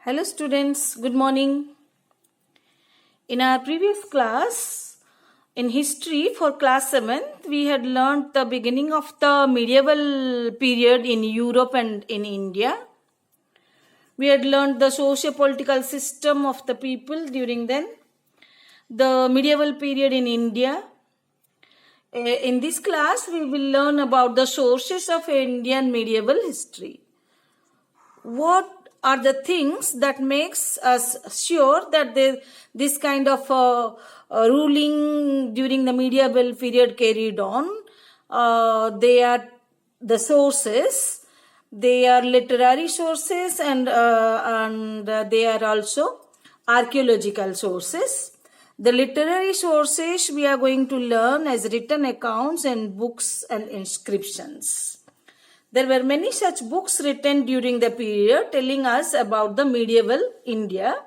Hello students, good morning. In our previous class, in history for class 7th, we had learned the beginning of the medieval period in Europe and in India. We had learned the socio-political system of the people during then, the medieval period in India. In this class, we will learn about the sources of Indian medieval history. What are the things that makes us sure that this kind of ruling during the medieval period carried on? They are the sources. They are literary sources and they are also archaeological sources. The literary sources we are going to learn as written accounts and books and inscriptions. There were many such books written during the period telling us about the medieval India.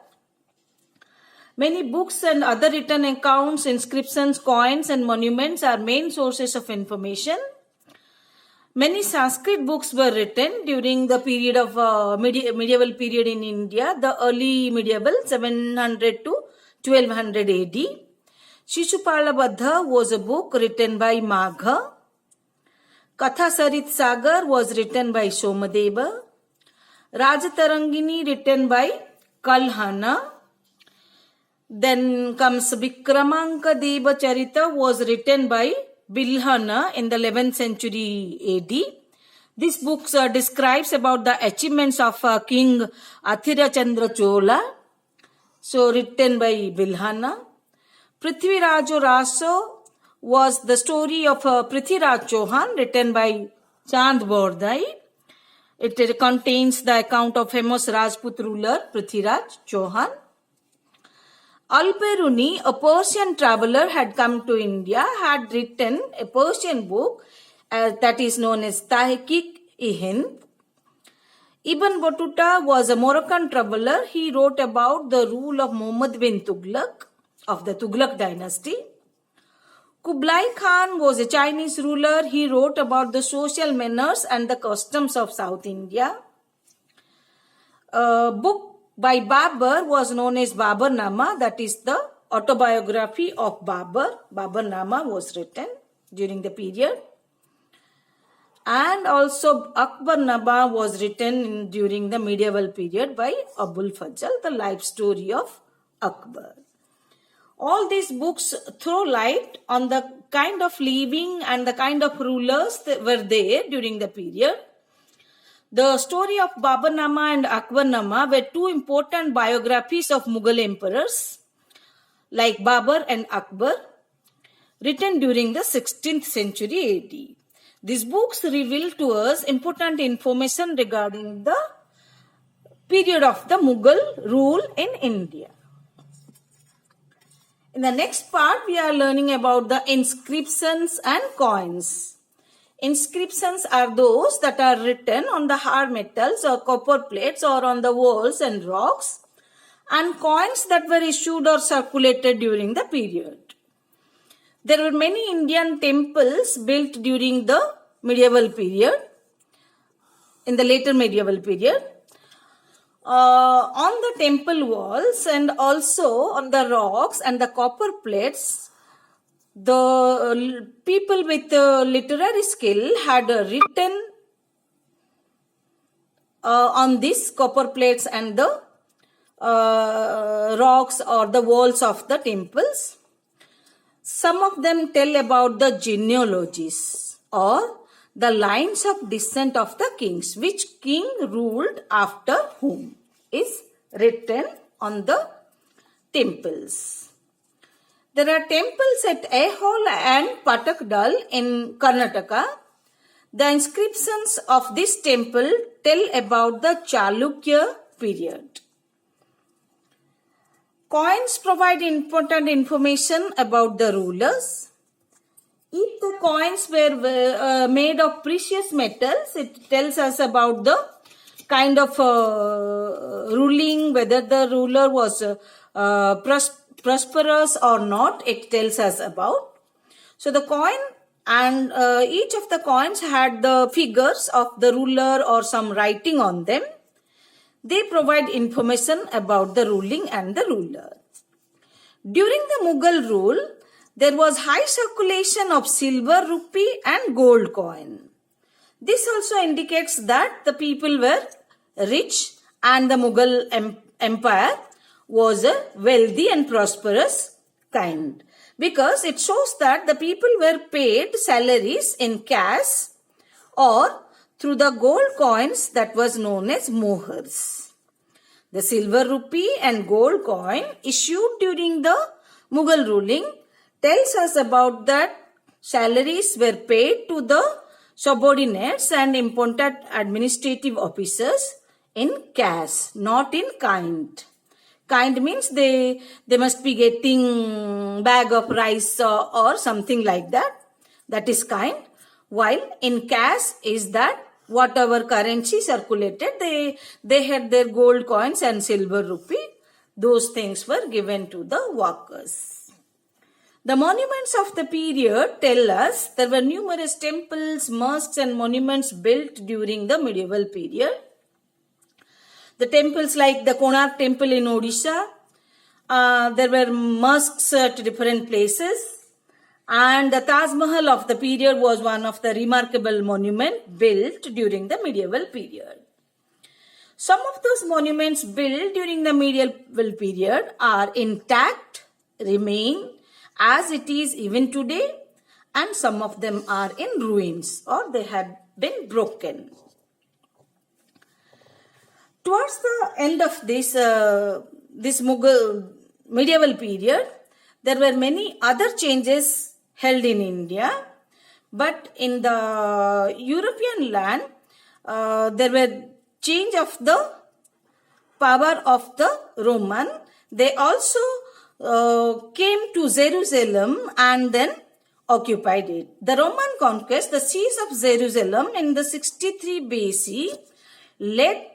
Many books and other written accounts, inscriptions, coins and monuments are main sources of information. Many Sanskrit books were written during the period of medieval period in India, the early medieval 700 to 1200 AD. Shishupala Badha was a book written by Magha. Katha Sarit Sagar was written by Somadeva. Rajatarangini written by Kalhana. Then comes Vikramanka Deva Charita was written by Bilhana in the 11th century AD. This book describes about the achievements of King Athira Chandra Chola. So written by Bilhana. Prithviraj Raso was the story of Prithviraj Chauhan written by Chand Bordai. It contains the account of famous Rajput ruler Prithviraj Chauhan. Al-Biruni, a Persian traveler, had come to India, had written a Persian book that is known as Tahqiq-i-Hind. Ibn Battuta was a Moroccan traveler. He wrote about the rule of Muhammad bin Tughlaq of the Tughlaq dynasty. Kublai Khan was a Chinese ruler. He wrote about the social manners and the customs of South India. A book by Babur was known as Baburnama, that is the autobiography of Babur. Baburnama was written during the period. And also Akbarnama was written during the medieval period by Abul Fazl, the life story of Akbar. All these books throw light on the kind of living and the kind of rulers that were there during the period. The story of Baburnama and Akbarnama were two important biographies of Mughal emperors like Babur and Akbar, written during the 16th century AD. These books reveal to us important information regarding the period of the Mughal rule in India. In the next part, we are learning about the inscriptions and coins. Inscriptions are those that are written on the hard metals or copper plates or on the walls and rocks, and coins that were issued or circulated during the period. There were many Indian temples built during the medieval period, in the later medieval period. On the temple walls and also on the rocks and the copper plates, the people with literary skill had written on these copper plates and the rocks or the walls of the temples. Some of them tell about the genealogies or the lines of descent of the kings, which king ruled after whom, is written on the temples. There are temples at Aihole and Patakdal in Karnataka. The inscriptions of this temple tell about the Chalukya period. Coins provide important information about the rulers. If the coins were made of precious metals, it tells us about the kind of ruling, whether the ruler was prosperous or not, it tells us about. So the coin and each of the coins had the figures of the ruler or some writing on them. They provide information about the ruling and the ruler. During the Mughal rule, there was high circulation of silver rupee and gold coin. This also indicates that the people were rich and the Mughal empire was a wealthy and prosperous kind, because it shows that the people were paid salaries in cash or through the gold coins that was known as mohurs. The silver rupee and gold coin issued during the Mughal ruling tells us about that salaries were paid to the subordinates and important administrative officers in cash, not in kind. Kind means they must be getting bag of rice or something like that. That is kind. While in cash is that whatever currency circulated, they had their gold coins and silver rupee. Those things were given to the workers. The monuments of the period tell us there were numerous temples, mosques and monuments built during the medieval period. The temples like the Konark temple in Odisha, there were mosques at different places, and the Taj Mahal of the period was one of the remarkable monuments built during the medieval period. Some of those monuments built during the medieval period are intact, remain as it is even today, and some of them are in ruins or they have been broken. Towards the end of this Mughal medieval period, there were many other changes held in India, but in the European land, there were change of the power of the Roman. They also came to Jerusalem and then occupied it. The Roman conquest, the siege of Jerusalem in the 63 BC led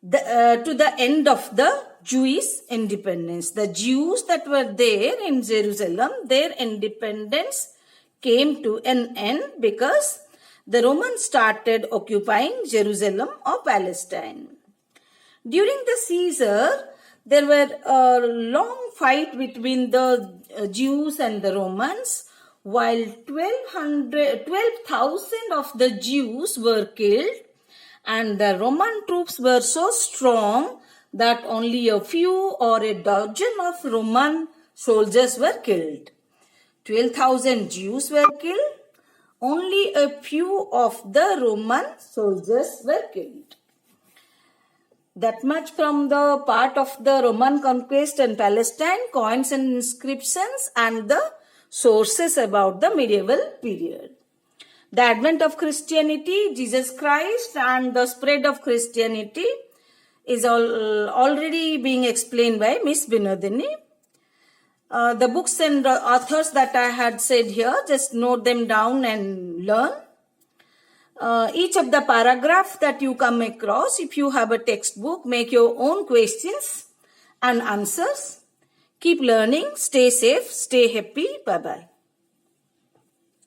to the end of the Jewish independence. The Jews that were there in Jerusalem, their independence came to an end because the Romans started occupying Jerusalem or Palestine. During the Caesar, there were a long fight between the Jews and the Romans, while 12,000 of the Jews were killed, and the Roman troops were so strong that only a few or a dozen of Roman soldiers were killed. 12,000 Jews were killed. Only a few of the Roman soldiers were killed. That much from the part of the Roman conquest in Palestine, coins and inscriptions, and the sources about the medieval period. The advent of Christianity, Jesus Christ, and the spread of Christianity is already being explained by Miss Binodini. The books and authors that I had said here, just note them down and learn. Each of the paragraph that you come across, if you have a textbook, make your own questions and answers. Keep learning, stay safe, stay happy. Bye-bye.